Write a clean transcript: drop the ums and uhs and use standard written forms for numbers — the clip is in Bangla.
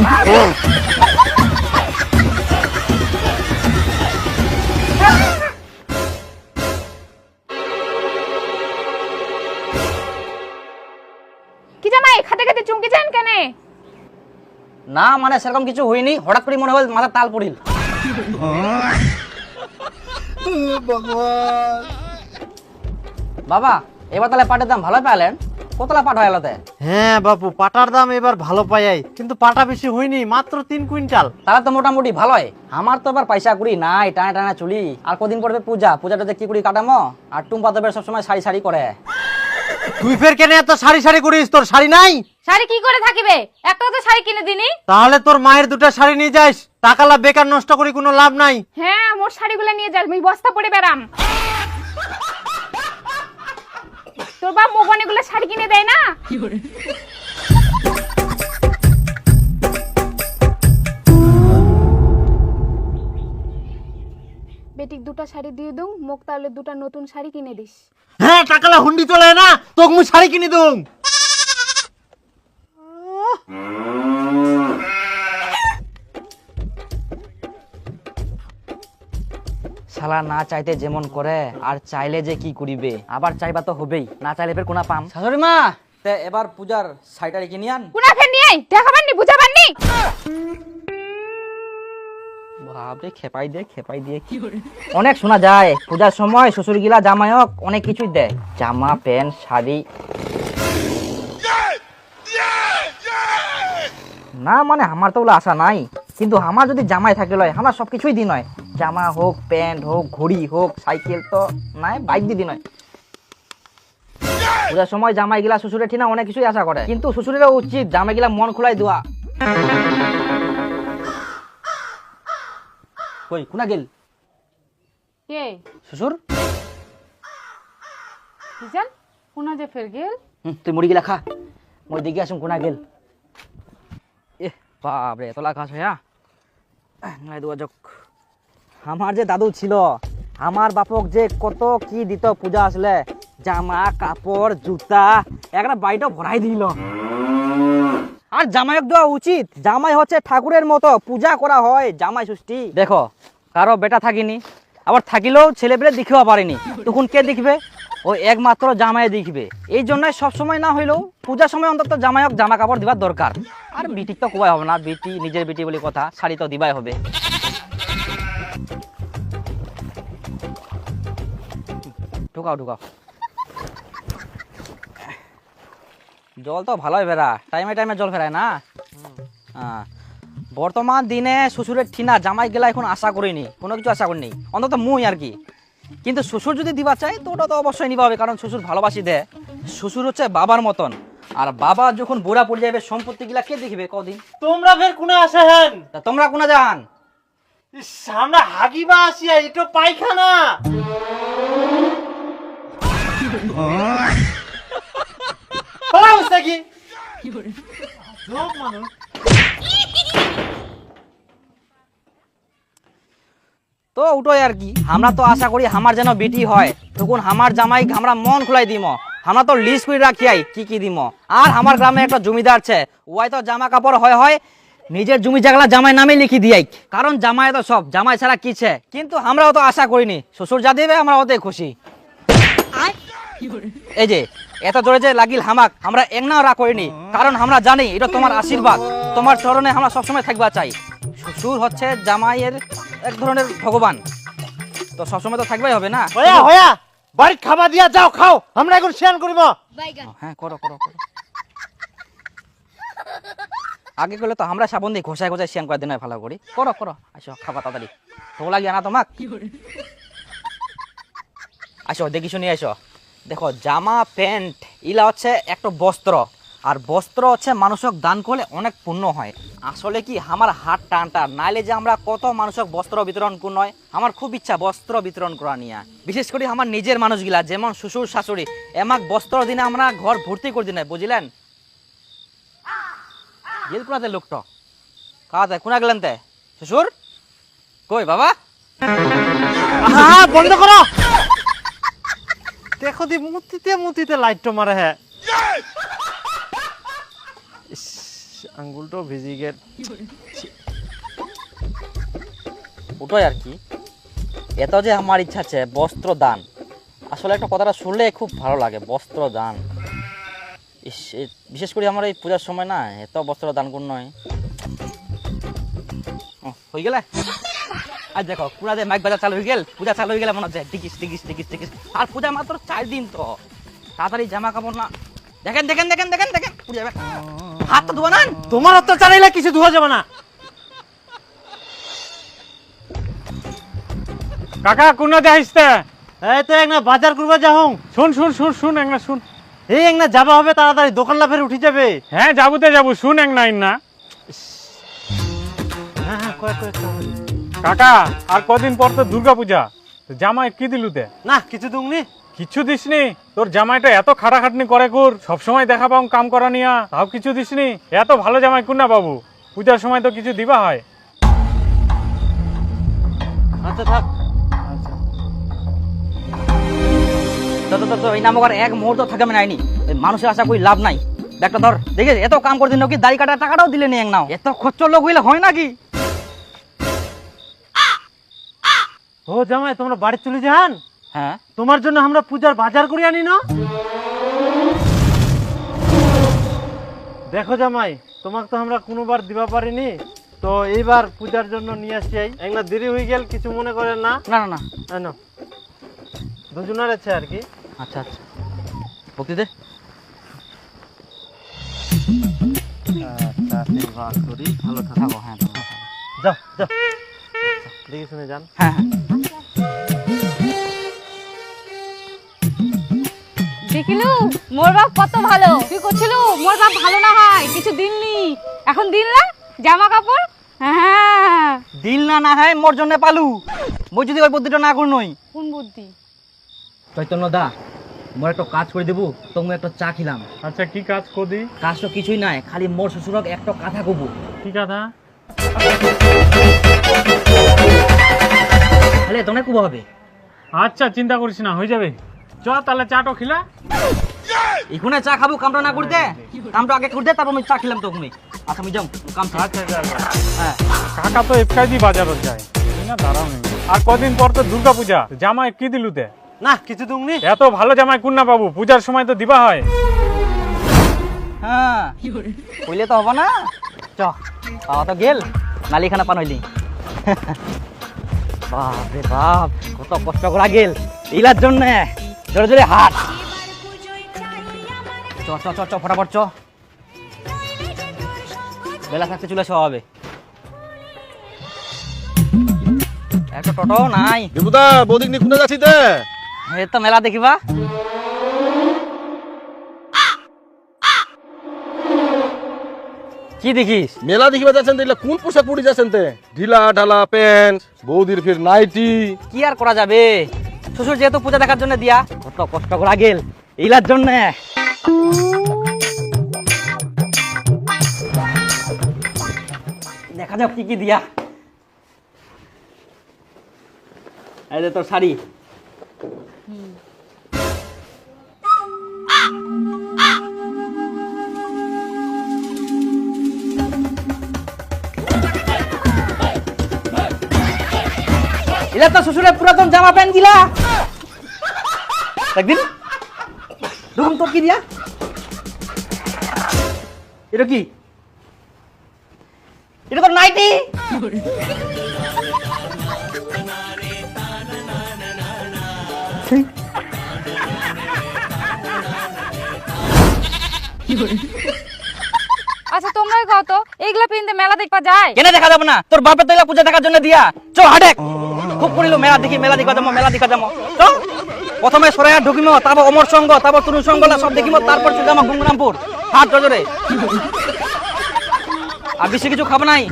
কি জামাই খাতে খাতে চুমকি যান কেন? না মানে সেরকম কিছু হয়নি, হঠাৎ করে মনে হল মাথা তাল পড়িল। বাবা এবার তাহলে পাটের দাম ভালো পেলেন, কতলা পাট হয় এলাতে? হ্যাঁ বাপু, পাটার দাম এবার ভালো পাই, কিন্তু পাটা বেশি হয়নি, মাত্র 3 কুইন্টাল। তাহলে তো মোটামুটি ভালোই। আমার তো এবার পয়সা কুড়ি নাই, টানা টানা চুলি, আর কদিন পড়বে পূজা, পূজাটাতে কি করি কাটামো? আর টুম্পা তো সবসময় শাড়ি শাড়ি করে। তুই ফের কেন এত শাড়ি শাড়ি করিস? তোর শাড়ি নাই? শাড়ি কি করে থাকিবে, একটাও তো শাড়ি কিনে দিনি। তাহলে তোর মায়ের 2টা শাড়ি নিয়ে যাস, টাকালা বেকার নষ্ট করি কোনো লাভ নাই। হ্যাঁ মোর শাড়িগুলো নিয়ে যাস, আমি বস্তা পরে বেরাম। তোর বাপ মোক অনেকগুলো শাড়ি কিনে দেয় না? বেটিক 2টা শাড়ি দিয়ে দুম, মোক তাহলে 2টা নতুন শাড়ি কিনে দিস। হ্যাঁ টাকালা হুন্ডি চলে না, তোকে মুই শাড়ি কিনে দুম। শালা না চাইতে যেমন করে, আর চাইলে যে কি করিবে, আবার চাইবা তো হবেই, না চাইলে ফের কোনা পাম। শাশুড়ি মা তে এবার পূজার শাড়িটা কিনে আন। কোনা ফের নিয়ে আই, দেখাবেন নি বুঝাবেন নি? বাপরে খেপাই দিয়ে কি অনেক শোনা যায় পূজার সময় শ্বশুর গিলা জামাইক অনেক কিছুই দেয়, জামা প্যান্ট শাড়ি। না মানে আমার তো ওগুলো আশা নাই, কিন্তু আমার যদি জামাই থাকে লয় আমরা সবকিছুই দিন হয়, জামা হোক প্যান্ট হোক ঘড়ি হোক সাইকেল তো নাই, বাইক দিয়ে দিন হয়। পূজার সময় জামাই গিলা শ্বশুরের ঠিনা অনেক কিছুই আশা করে, কিন্তু শ্বশুরেরও উচিত জামাই গিলা মন খোলাই দেওয়া। কই কোনা গেল কে শ্বশুর? কি জান কোনা যে ফের গেল? তুই মুড়ি গিলা খা, মই দিকে আসুন কোনা গেল। এ বাপরে তোলা খাস হ্যাঁ নাই দুয়া যোগ। আমার যে দাদু ছিল, আমার বাপক যে কত কি দিত পূজা আসলে, জামা কাপড় জুতা একটা বাড়িটা ভরাই দিল। আর জামাইক দেওয়া উচিত, জামাই হচ্ছে ঠাকুরের মতো, পূজা করা হয় জামাই ষষ্ঠী। দেখো কারো বেটা থাকিনি, আবার থাকিলেও ছেলেপেলে দেখিও পারেনি, তখন কে দেখবে? ও একমাত্র জামাই দেখবে। এই জন্যই সবসময় না হইলেও পূজার সময় অন্তত জামাইক জামা কাপড় দিবার দরকার। আর বিটি তো কোয়াই হবে না, বিটি নিজের বিটি বলে কথা, শাড়ি তো দিবাই হবে। ঢুকাও জল তো ভালোই ফেরা, টাইমে টাইমে জল ফেরায় না। বর্তমান দিনে শ্বশুরের ঠিনা জামাই গেলা এখন আশা করিনি, কোনো কিছু আশা করিনি, অন্তত মুই আর কি। কিন্তু শ্বশুর যদি দিবা চাই তো ওটা তো অবশ্যই নিবা হবে, কারণ শ্বশুর ভালোবাসি দেয়। শ্বশুর হচ্ছে বাবার মতন, আর বাবা যখন বুড়া পড়ে যাবে সম্পত্তি গিলা কে দেখবে কদিন? তোমরা ফের কোনা আসে হেন? তোমরা কোনা যান? আমরা হাগিবা আসিয়া, এটা পায়খানা। তো ওটাই আর কি, আমরা তো আশা করি আমার যেন বেটি হয়, তখন আমার জামাই আমরা মন খুলাই দিম, আমরা তো লিস্ট করে রাখিয়াই কি দিম। আর আমার গ্রামে একটা জমিদার আছে, ওই তো জামা কাপড় হয় নিজের জমি জায়গা জামাই নামে লিখি দিয়াই, কারণ জামাই তো সব, জামাই ছাড়া কিছে। কিন্তু আমরাও তো আশা করিনি, শ্বশুর যা দেবে আমরা ওতে খুশি। এই যে এত জোরে যে লাগিল হামাক, আমরা একনাও রা করিনি, কারণ আমরা জানি এটা তোমার আশীর্বাদ, তোমার চরণে আমরা সবসময় থাকবা চাই। শ্বশুর হচ্ছে জামাইয়ের এক ধরনের ভগবান, তো সবসময় তো থাকবাই হবে না। হয়া বাড়ি খাবার দিয়া যাও, খাও, আমরা এখন শেয়ান করিব। হ্যাঁ করো। আগে করলে তো আমরা সাবন দিয়ে ঘষায় শ্যান করে দিন ভালো করি। করো আসো খাবা তাড়াতাড়ি, তো লাগিয়ে না তোমাক। আসো দেখি শুনি আসো। দেখো জামা প্যান্ট ইলা হচ্ছে একটা বস্ত্র, আর বস্ত্র হচ্ছে মানুষক দান করলে অনেক পুণ্য হয়। আসলে কি আমার হাত টানটা নাইলে যে আমরা কত মানুষক বস্ত্র বিতরণ কোন নয়, আমার খুব ইচ্ছা বস্ত্র বিতরণ করা নিয়ে, বিশেষ করে আমার নিজের মানুষগুলা যেমন শ্বশুর শাশুড়ি, এমাক বস্ত্র দিনে আমরা ঘর ভর্তি করে দিনে, বুঝলেন? গেল কোনাতে লোকটা কাতে কোনা গেলেন তে শ্বশুর কই বাবা? বন্ধ করো, দেখো দি মুতিতে লাইট মারে। হ্যাঁ আঙ্গুলটাও ভিজে গেল। ওটাই আর কি, এত যে আমার ইচ্ছা আছে বস্ত্র দান। আসলে একটা কথাটা শুনলে খুব ভালো লাগে, বস্ত্র দান। বিশেষ করে আমার এই পূজার সময় না এত বস্ত্র দান কোন নয়। হয়ে গেলে আর দেখো পুরাতে মাইক বাজার চালু হয়ে গেল, পূজা চালু হয়ে গেলে মনে হচ্ছে টিকিস টিকিস টিকিস টিকিস। আর পূজা মাত্র 4 দিন, তো তাড়াতাড়ি জামা কাপড় না। দেখেন দেখেন দেখেন দেখেন দেখেন পূজা হাত তো ধোয়া না। তোমার অত্যাচার এলে কিছু ধোয়া যাবে না। কাকা কোনা যাইস তে? এই তো এক না বাজার করবা যাও। শুন শুন শুন শুন এক না শুন। এই এক না যাবা হবে তাড়াতাড়ি, দোকান লাফের উঠে যাবে। হ্যাঁ যাবুতে যাবো, শুন এক না না। হ্যাঁ হ্যাঁ কয়েক কয়েক কাকা আর কদিন পর তো দুর্গা পূজা, তো জামাই কি দিলুতে? না কিছু দুংনি। কিছু দিসনি? তোর জামাইটা এত খাটাখাটনি করে কুর, সবসময় দেখা পাও কাম করা নিয়া, তাও কিছু দিসনি? এত ভালো জামাই কুন না বাবু, পূজার সময় তো কিছু দিবা হয়। আচ্ছা থাক। তো এই নাম এক মুহূর্ত থাকে আমি নাইনি। মানুষের আশা করি লাভ নাই। একটা ধর দেখে এত কাম করে দিন কি দাড়ি কাটার টাকাটাও দিলে নি এক নাও। এত খরচ লোক হইলে হয় নাকি? ও জামাই তোমরা বাড়ি চলে যান। হ্যাঁ তোমার জন্য আমরা পূজার বাজার করে আনি না। দেখো জামাই, তোমাকে তো আমরা কোনোবার দিবা পারিনি, তো এইবার পূজার জন্য নিয়ে আসছি। একটা দেরি হয়ে গেল, কিছু মনে করেন না। না না না না দুজনের আছে আর কি। আচ্ছা আচ্ছা ভক্তি দে। আশীর্বাদ করি, ভালো থাকো। হ্যাঁ যাও যাও, দেখে শুনে যান। হ্যাঁ হ্যাঁ দেখিলু মোর বাপ কত ভালো। তুই করছিল মোর বাপ ভালো না হয় কিছু দিননি, এখন দিন না জামা কাপড়। হ্যাঁ দিল না না হয় মোর জন্য পালু। মই যদি ওই বুদ্ধিটা না কর নই। কোন বুদ্ধি? চৈতন্য দা মোর একটা কাজ করে দেবো, তুমি একটা চা খিলাম। আচ্ছা কি কাজ কদি? কাজ তো কিছুই নাই, খালি মোর শ্বশুরক একটা কথা কব। কি কথা? খালি তোমরা কুব হবে। আচ্ছা চিন্তা করিস না, হয়ে যাবে। চ তাহলে চাটো খিলা। এখানে চা খাবো, কামটা না করতে, কামটা আগে করতে তারপর আমি চা খেলাম। তো তুমি আচ্ছা আমি যাও কাম। আচ্ছা যা যা। হ্যাঁ কাকা তো এফকাইজি বাজারত যায় না, দাঁড়াও নেই। আর কদিন পর তো দুর্গা পূজা, জামাই কি দিলুতে? না কিছু দুংনি। এত ভালো জামাই কুন না বাবু, পূজার সময় তো দিবা হয়। হ্যাঁ কইলে তো হবো না। চ পাওয়া তো গেল, নালিখানা পান হইলি। বাপ রে বাপ কত কষ্ট করা গেল ইলার জন্য। জোরে জোরে হাত। চ চ চ চ ফটাফট চ, বেলা থাকতে চলে আসা হবে। একটা টোটো নাই। দেবুদা বৌদিক নিয়ে খুঁজে যাচ্ছি তে। এই তো মেলা দেখিবা। কি দেখিস? মেলা দেখিবা যাচ্ছেন দেখলে কোন পোশাক পরে যাচ্ছেন তে? ঢিলা ঢালা প্যান্ট, বৌদির ফির নাইটি। কি আর করা যাবে, শ্বশুর যেহেতু পূজা দেখার জন্য দিয়া, কত কষ্ট করা গেল ইলার জন্য। দেখা যাক কি কি দিয়া। এই যে তোর শাড়ি। এলা তো শ্বশুরের পুরাতন জামা প্যান্ট দিলা একদিন। দেখুন তোর কি দিয়া, এটা কি? এটা তো নাইটি। আচ্ছা তোমরাই কত এইগুলা পিনতে মেলা দেখবা যায়? কেন দেখা যাবে না? তোর বাপের তো এলা পূজা দেখার জন্য দিয়া। চল হাটেক খুব করিল মেলা দেখি, মেলা দেখা যাবো, মেলা দেখা যাবো। চল প্রথমে সরাইয়া ঢুকিম, তারপর অমর সঙ্গ, তারপর তরুণ সঙ্গ সব দেখিম, তারপর চলে যাবো গুমরামপুর হাট বাজারে। আর বেশি কিছু খাবো নাই,